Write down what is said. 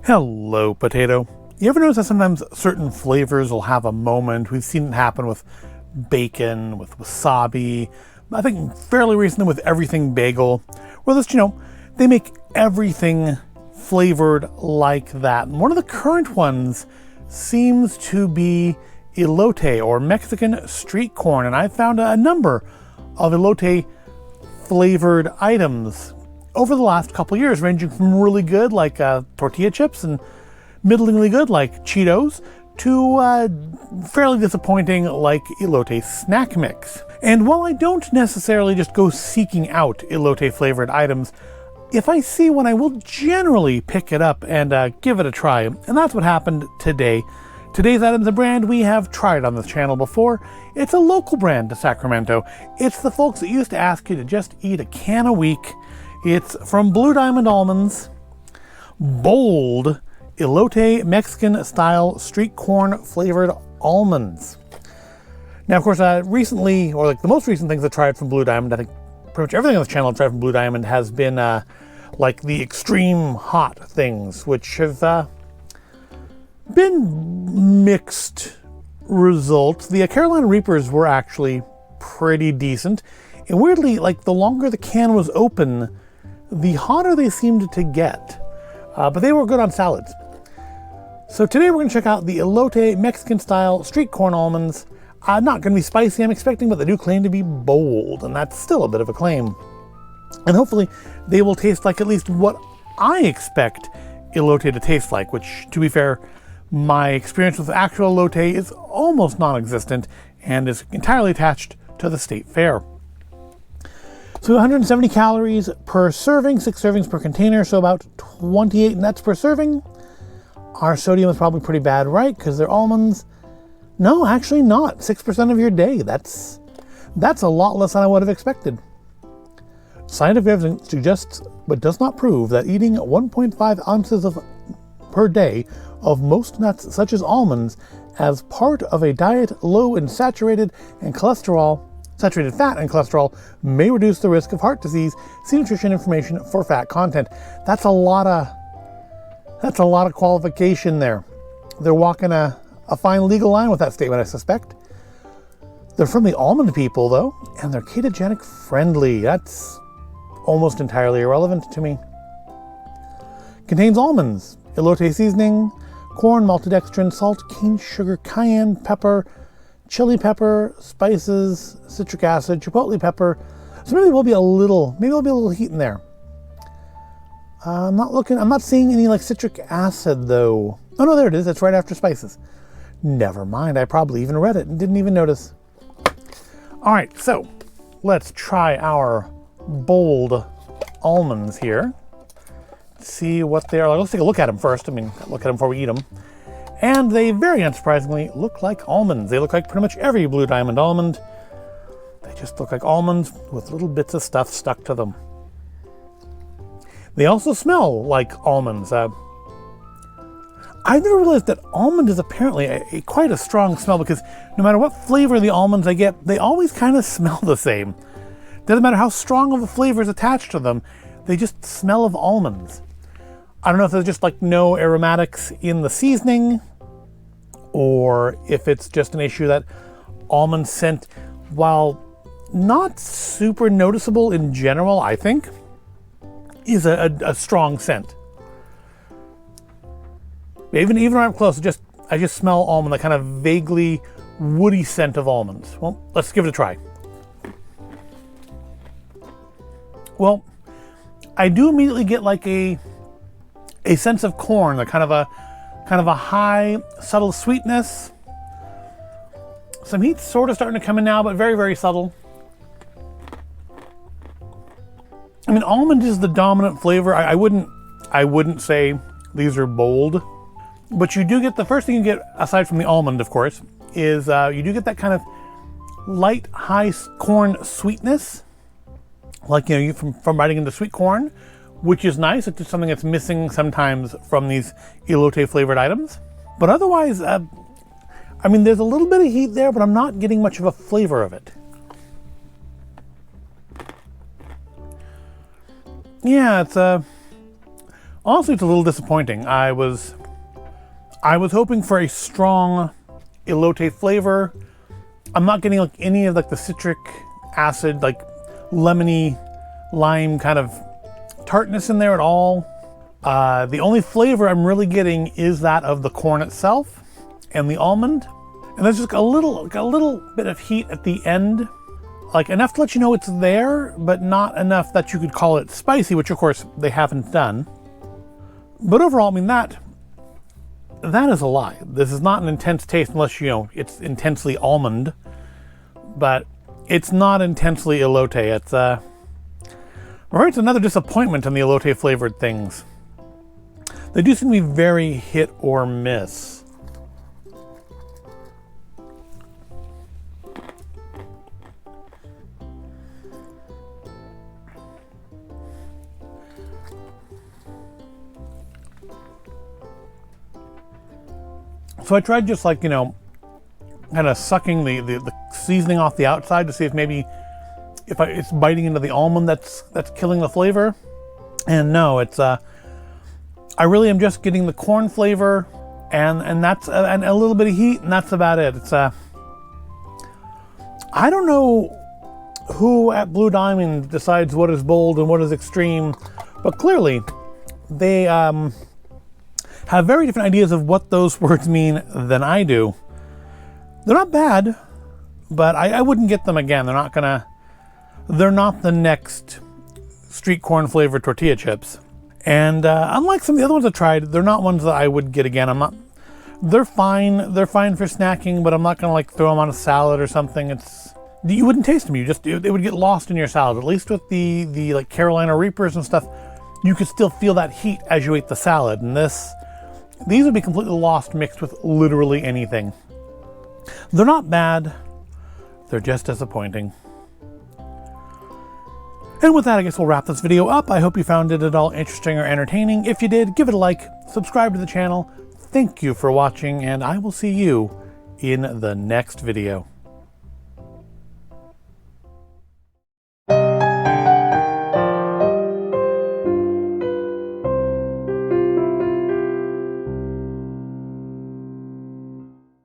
Hello, potato. You ever notice that sometimes certain flavors will have a moment? We've seen it happen with bacon, with wasabi, I think fairly recently with everything bagel, where they make everything flavored like that. And one of the current ones seems to be elote, or Mexican street corn, and I found a number of elote flavored items over the last couple years, ranging from really good like tortilla chips and middlingly good like Cheetos to fairly disappointing like elote snack mix. And while I don't necessarily just go seeking out elote flavored items, if I see one, I will generally pick it up and give it a try. And that's what happened today. Today's item's a brand we have tried on this channel before. It's a local brand to Sacramento. It's the folks that used to ask you to just eat a can a week. It's from Blue Diamond Almonds, bold elote Mexican style street corn flavored almonds. Now, of course, recently, or like the most recent things I tried from Blue Diamond, I think pretty much everything on this channel I've tried from Blue Diamond has been like the extreme hot things, which have been mixed results. The Carolina Reapers were actually pretty decent, and weirdly, like the longer the can was open, the hotter they seemed to get, but they were good on salads. So today we're going to check out the elote Mexican style street corn almonds. Not going to be spicy, I'm expecting, but they do claim to be bold, and that's still a bit of a claim. And hopefully they will taste like at least what I expect elote to taste like, which, to be fair, my experience with actual elote is almost non-existent and is entirely attached to the state fair. So 170 calories per serving, 6 servings per container, so about 28 nets per serving. Our sodium is probably pretty bad, right? Because they're almonds. No, actually not. 6% of your day. That's a lot less than I would have expected. Scientific evidence suggests, but does not prove, that eating 1.5 ounces per day of most nuts, such as almonds, as part of a diet low in saturated fat and cholesterol may reduce the risk of heart disease. See nutrition information for fat content. That's a lot of qualification there. They're walking a fine legal line with that statement, I suspect. They're from the almond people, though, and they're ketogenic friendly. That's almost entirely irrelevant to me. Contains almonds, elote seasoning, corn, maltodextrin, salt, cane sugar, cayenne pepper, chili pepper, spices, citric acid, chipotle pepper. So maybe there'll be a little heat in there. I'm not seeing any like citric acid though. Oh no, there it is. It's right after spices. Never mind. I probably even read it and didn't even notice. All right, so let's try our bold almonds here. See what they are like. Let's take a look at them first. Look at them before we eat them. And they, very unsurprisingly, look like almonds. They look like pretty much every Blue Diamond almond. They just look like almonds with little bits of stuff stuck to them. They also smell like almonds. I never realized that almond is apparently quite a strong smell, because no matter what flavor of the almonds I get, they always kind of smell the same. Doesn't matter how strong of a flavor is attached to them, they just smell of almonds. I don't know if there's just like no aromatics in the seasoning, or if it's just an issue that almond scent, while not super noticeable in general, I think, is a strong scent. Even when I'm close, I just smell almond, that kind of vaguely woody scent of almonds. Well, let's give it a try. Well, I do immediately get like a sense of corn, a kind of a high, subtle sweetness. Some heat's sort of starting to come in now, but very, very subtle. Almond is the dominant flavor. I wouldn't say these are bold, but you do get, the first thing you get, aside from the almond, of course, is you do get that kind of light, high corn sweetness, like from biting into sweet corn, which is nice. It's just something that's missing sometimes from these elote flavored items. But otherwise, there's a little bit of heat there, but I'm not getting much of a flavor of it. Yeah, it's Honestly, it's a little disappointing. I was hoping for a strong elote flavor. I'm not getting like any of like the citric acid, like lemony lime kind of tartness in there at all. The only flavor I'm really getting is that of the corn itself and the almond. And there's just a little bit of heat at the end, like enough to let you know it's there, but not enough that you could call it spicy, which of course they haven't done. But overall, I mean, that is a lie. This is not an intense taste unless, you know, it's intensely almond, but it's not intensely elote. It's it's another disappointment in the elote flavored things. They do seem to be very hit or miss. So I tried just like, you know, kind of sucking the seasoning off the outside to see if maybe it's biting into the almond that's killing the flavor. And no, it's I really am just getting the corn flavor and that's and a little bit of heat, and that's about it. It's I don't know who at Blue Diamond decides what is bold and what is extreme, but clearly they have very different ideas of what those words mean than I do. They're not bad, but I wouldn't get them again. They're not the next street corn flavored tortilla chips. And unlike some of the other ones I tried, they're not ones that I would get again. They're fine for snacking, but I'm not gonna like throw them on a salad or something. You wouldn't taste them. They would get lost in your salad. At least with the like Carolina Reapers and stuff, you could still feel that heat as you ate the salad. And these would be completely lost mixed with literally anything. They're not bad, they're just disappointing. And with that, I guess we'll wrap this video up. I hope you found it at all interesting or entertaining. If you did, give it a like, subscribe to the channel. Thank you for watching, and I will see you in the next video.